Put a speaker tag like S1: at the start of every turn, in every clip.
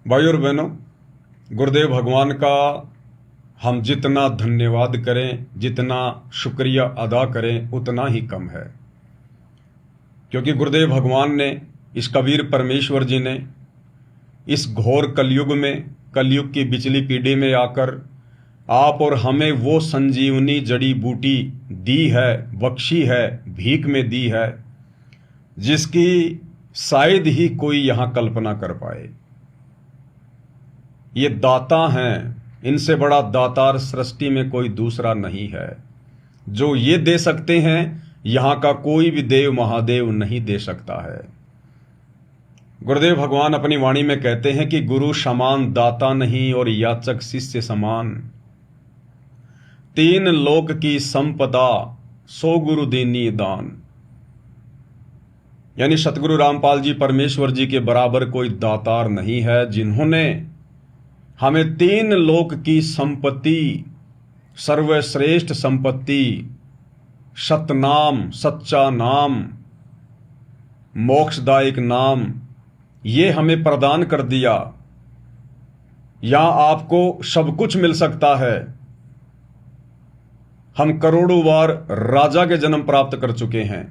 S1: भाई और बहनों, गुरुदेव भगवान का हम जितना धन्यवाद करें, जितना शुक्रिया अदा करें, उतना ही कम है। क्योंकि गुरुदेव भगवान ने, इस कबीर परमेश्वर जी ने इस घोर कलयुग में, कलयुग की बिचली पीढ़ी में आकर आप और हमें वो संजीवनी जड़ी बूटी दी है, बख्शी है, भीख में दी है, जिसकी शायद ही कोई यहाँ कल्पना कर पाए। ये दाता हैं, इनसे बड़ा दातार सृष्टि में कोई दूसरा नहीं है। जो ये दे सकते हैं, यहाँ का कोई भी देव महादेव नहीं दे सकता है। गुरुदेव भगवान अपनी वाणी में कहते हैं कि गुरु समान दाता नहीं और याचक शिष्य समान। तीन लोक की संपदा सो गुरु दीनी दान। यानी सतगुरु रामपाल जी परमेश्वर जी के बराबर कोई दातार नहीं है, जिन्होंने हमें तीन लोक की संपत्ति, सर्वश्रेष्ठ संपत्ति, सतनाम, सच्चा नाम, मोक्षदायक नाम, ये हमें प्रदान कर दिया। यहां आपको सब कुछ मिल सकता है। हम करोड़ों बार राजा के जन्म प्राप्त कर चुके हैं।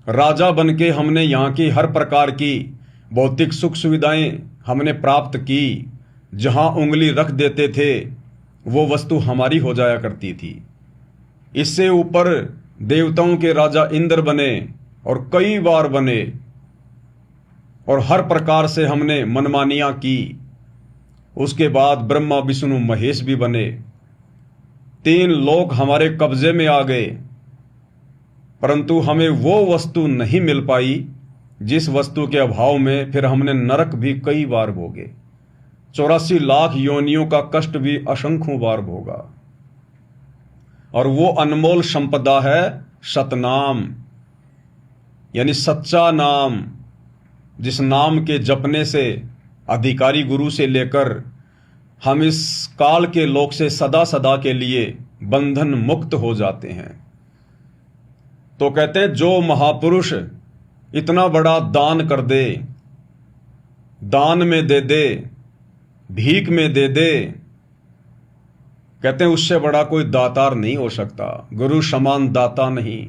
S1: राजा बनके हमने यहां की हर प्रकार की भौतिक सुख सुविधाएं हमने प्राप्त की। जहां उंगली रख देते थे वो वस्तु हमारी हो जाया करती थी। इससे ऊपर देवताओं के राजा इंद्र बने और कई बार बने, और हर प्रकार से हमने मनमानियां की। उसके बाद ब्रह्मा विष्णु महेश भी बने। तीन लोक हमारे कब्जे में आ गए, परंतु हमें वो वस्तु नहीं मिल पाई जिस वस्तु के अभाव में फिर हमने नरक भी कई बार भोगे। 84 लाख योनियों का कष्ट भी असंख्यों बार भोगा। और वो अनमोल संपदा है सतनाम, यानी सच्चा नाम, जिस नाम के जपने से अधिकारी गुरु से लेकर हम इस काल के लोक से सदा सदा के लिए बंधन मुक्त हो जाते हैं। तो कहते हैं जो महापुरुष इतना बड़ा दान कर दे, दान में दे दे, भीख में दे दे, कहते हैं उससे बड़ा कोई दातार नहीं हो सकता। गुरु समान दाता नहीं।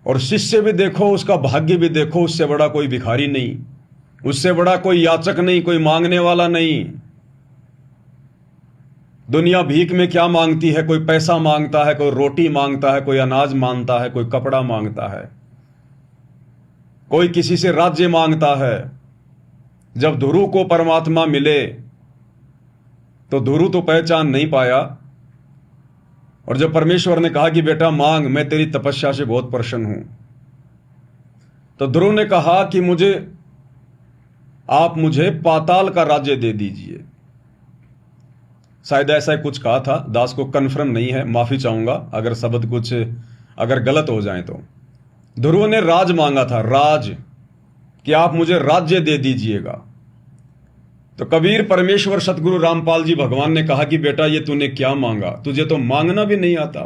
S1: और शिष्य भी देखो, उसका भाग्य भी देखो, उससे बड़ा कोई भिखारी नहीं, उससे बड़ा कोई याचक नहीं, कोई मांगने वाला नहीं। दुनिया भीख में क्या मांगती है? कोई पैसा मांगता है, कोई रोटी मांगता है, कोई अनाज मांगता है, कोई कपड़ा मांगता है, कोई किसी से राज्य मांगता है। जब ध्रुव को परमात्मा मिले तो ध्रुव तो पहचान नहीं पाया। और जब परमेश्वर ने कहा कि बेटा मांग, मैं तेरी तपस्या से बहुत प्रसन्न हूं, तो ध्रुव ने कहा कि आप मुझे पाताल का राज्य दे दीजिए। शायद ऐसा कुछ कहा था, दास को कन्फर्म नहीं है, माफी चाहूंगा अगर शब्द कुछ अगर गलत हो जाए तो। ध्रुव ने राज मांगा था, राज, कि आप मुझे राज्य दे दीजिएगा। तो कबीर परमेश्वर सतगुरु रामपाल जी भगवान ने कहा कि बेटा ये तूने क्या मांगा? तुझे तो मांगना भी नहीं आता।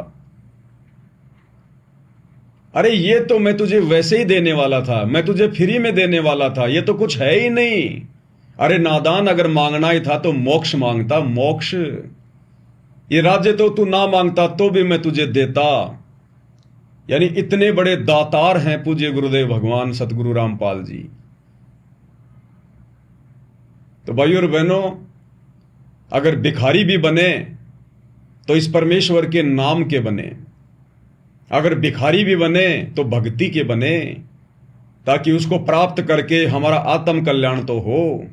S1: अरे ये तो मैं तुझे वैसे ही देने वाला था, मैं तुझे फ्री में देने वाला था, ये तो कुछ है ही नहीं। अरे नादान, अगर मांगना ही था तो मोक्ष मांगता, मोक्ष। ये राज्य तो तू ना मांगता तो भी मैं तुझे देता। यानी इतने बड़े दातार हैं पूज्य गुरुदेव भगवान सतगुरु रामपाल जी। तो भाई और बहनों, अगर भिखारी भी बने तो इस परमेश्वर के नाम के बने। अगर भिखारी भी बने तो भक्ति के बने, ताकि उसको प्राप्त करके हमारा आत्म कल्याण तो हो।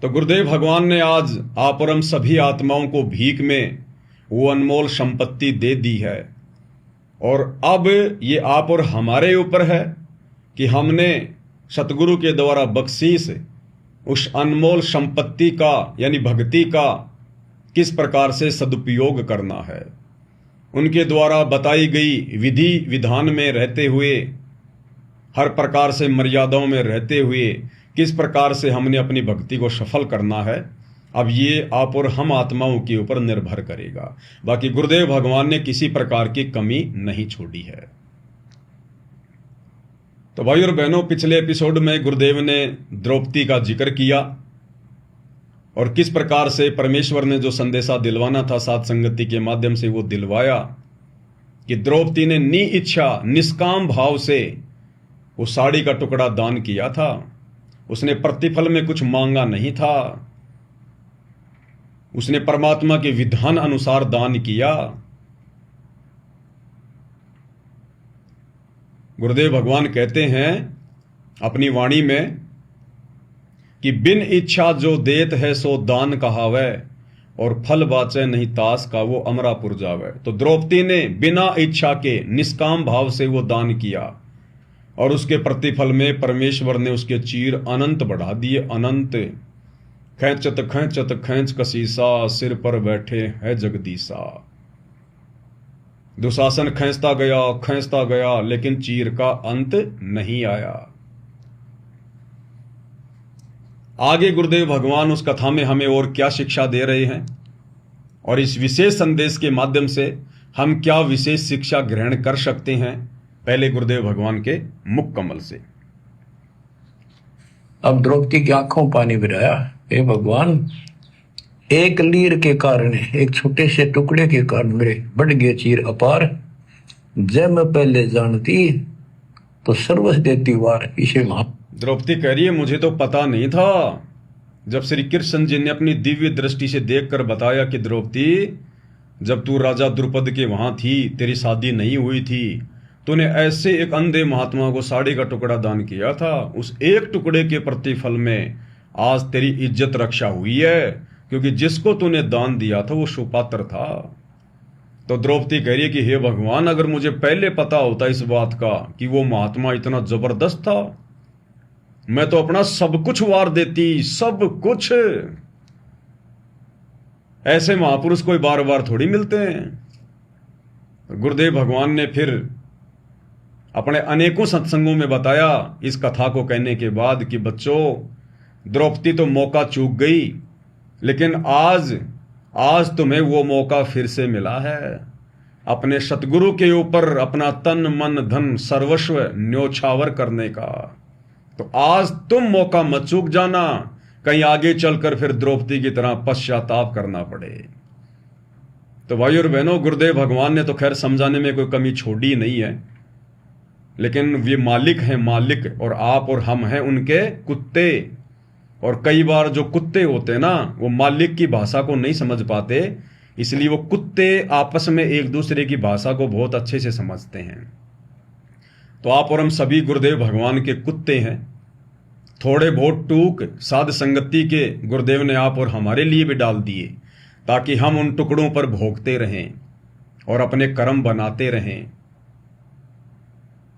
S1: तो गुरुदेव भगवान ने आज आप और हम सभी आत्माओं को भीख में वो अनमोल संपत्ति दे दी है। और अब ये आप और हमारे ऊपर है कि हमने सतगुरु के द्वारा बख्शीश उस अनमोल संपत्ति का, यानी भक्ति का, किस प्रकार से सदुपयोग करना है। उनके द्वारा बताई गई विधि विधान में रहते हुए, हर प्रकार से मर्यादाओं में रहते हुए किस प्रकार से हमने अपनी भक्ति को सफल करना है, अब ये आप और हम आत्माओं के ऊपर निर्भर करेगा। बाकी गुरुदेव भगवान ने किसी प्रकार की कमी नहीं छोड़ी है। तो भाई और बहनों, पिछले एपिसोड में गुरुदेव ने द्रौपदी का जिक्र किया और किस प्रकार से परमेश्वर ने जो संदेशा दिलवाना था साध संगति के माध्यम से वो दिलवाया कि द्रौपदी ने नि इच्छा निष्काम भाव से वो साड़ी का टुकड़ा दान किया था। उसने प्रतिफल में कुछ मांगा नहीं था, उसने परमात्मा के विधान अनुसार दान किया। गुरुदेव भगवान कहते हैं अपनी वाणी में कि बिन इच्छा जो देत है सो दान कहावै, और फल बाचे नहीं तास का वो अमरापुर जावे। तो द्रौपदी ने बिना इच्छा के निष्काम भाव से वो दान किया और उसके प्रतिफल में परमेश्वर ने उसके चीर अनंत बढ़ा दिए। अनंत खैंचत खैंचत खैंच कसीसा, सिर पर बैठे है जगदीसा। दुशासन खींचता गया लेकिन चीर का अंत नहीं आया। आगे गुरुदेव भगवान उस कथा में हमें और क्या शिक्षा दे रहे हैं और इस विशेष संदेश के माध्यम से हम क्या विशेष शिक्षा ग्रहण कर सकते हैं, पहले गुरुदेव भगवान के मुख कमल से।
S2: अब द्रौपदी की आंखों पानी गिराया, हे भगवान, एक लीर के कारण, एक छोटे से टुकड़े के कारण मेरे बढ़ गए चीर अपार। जब मैं पहले जानती तो सर्वस देती वार। इसे
S1: द्रौपदी कह रही है, मुझे तो पता नहीं था। जब श्री कृष्ण जी ने अपनी दिव्य दृष्टि से देखकर बताया कि द्रौपदी, जब तू राजा द्रुपद के वहां थी, तेरी शादी नहीं हुई थी, तूने ऐसे एक अंधे महात्मा को साड़ी का टुकड़ा दान किया था। उस एक टुकड़े के प्रतिफल में आज तेरी इज्जत रक्षा हुई है, क्योंकि जिसको तूने दान दिया था वो सुपात्र था। तो द्रौपदी कह रही है कि हे भगवान, अगर मुझे पहले पता होता इस बात का कि वो महात्मा इतना जबरदस्त था, मैं तो अपना सब कुछ वार देती, सब कुछ। ऐसे महापुरुष कोई बार बार थोड़ी मिलते हैं। गुरुदेव भगवान ने फिर अपने अनेकों सत्संगों में बताया इस कथा को कहने के बाद कि बच्चों, द्रौपदी तो मौका चूक गई, लेकिन आज तुम्हें वो मौका फिर से मिला है अपने सतगुरु के ऊपर अपना तन मन धन सर्वस्व न्योछावर करने का। तो आज तुम मौका मत चूक जाना, कहीं आगे चलकर फिर द्रौपदी की तरह पश्चाताप करना पड़े। तो भाई और बहनों, गुरुदेव भगवान ने तो खैर समझाने में कोई कमी छोड़ी नहीं है, लेकिन वे मालिक हैं मालिक, और आप और हम हैं उनके कुत्ते। और कई बार जो कुत्ते होते हैं ना, वो मालिक की भाषा को नहीं समझ पाते, इसलिए वो कुत्ते आपस में एक दूसरे की भाषा को बहुत अच्छे से समझते हैं। तो आप और हम सभी गुरुदेव भगवान के कुत्ते हैं। थोड़े बहुत टूक साध संगति के गुरुदेव ने आप और हमारे लिए भी डाल दिए, ताकि हम उन टुकड़ों पर भोगते रहें और अपने कर्म बनाते रहें।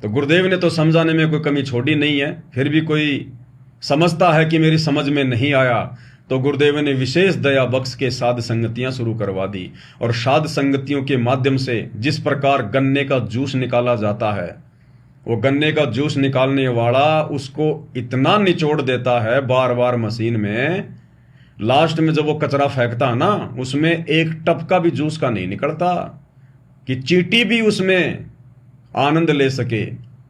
S1: तो गुरुदेव ने तो समझाने में कोई कमी छोड़ी नहीं है। फिर भी कोई समझता है कि मेरी समझ में नहीं आया, तो गुरुदेव ने विशेष दया बख्श के साध संगतियां शुरू करवा दी। और साध संगतियों के माध्यम से जिस प्रकार गन्ने का जूस निकाला जाता है, वो गन्ने का जूस निकालने वाला उसको इतना निचोड़ देता है बार बार मशीन में, लास्ट में जब वो कचरा फेंकता है ना, उसमें एक टपका भी जूस का नहीं निकलता कि चींटी भी उसमें आनंद ले सके,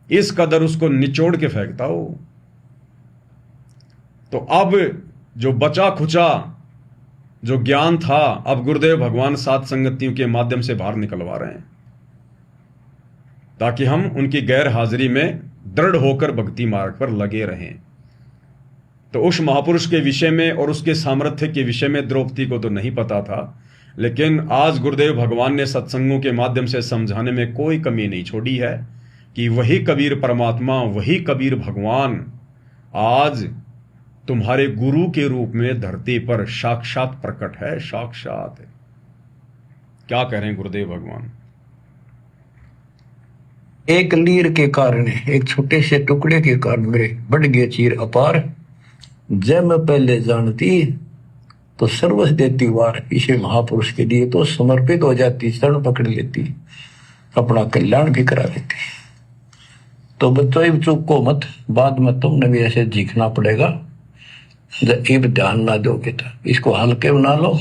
S1: इस कदर उसको निचोड़ के फेंकता हो। तो अब जो बचा खुचा जो ज्ञान था, अब गुरुदेव भगवान साध संगतियों के माध्यम से बाहर निकलवा रहे हैं, ताकि हम उनकी गैर हाजिरी में दृढ़ होकर भक्ति मार्ग पर लगे रहें। तो उस महापुरुष के विषय में और उसके सामर्थ्य के विषय में द्रौपदी को तो नहीं पता था, लेकिन आज गुरुदेव भगवान ने सत्संगों के माध्यम से समझाने में कोई कमी नहीं छोड़ी है कि वही कबीर परमात्मा, वही कबीर भगवान आज तुम्हारे गुरु के रूप में धरती पर साक्षात प्रकट है। साक्षात क्या कह रहे हैं गुरुदेव भगवान।
S2: एक लीर के कारण, एक छोटे से टुकड़े के कारण मेरे बढ़ गए चीर अपार। जब मैं पहले जानती तो सर्वस देती वार। इसे महापुरुष के लिए तो समर्पित हो जाती, शरण पकड़ लेती, अपना कल्याण भी करा लेती। तो बच्चों, इब चूको मत, बाद में तुमने भी ऐसे जीखना पड़ेगा। जब इब ध्यान ना दोगे तो इसको हल्के बना लो।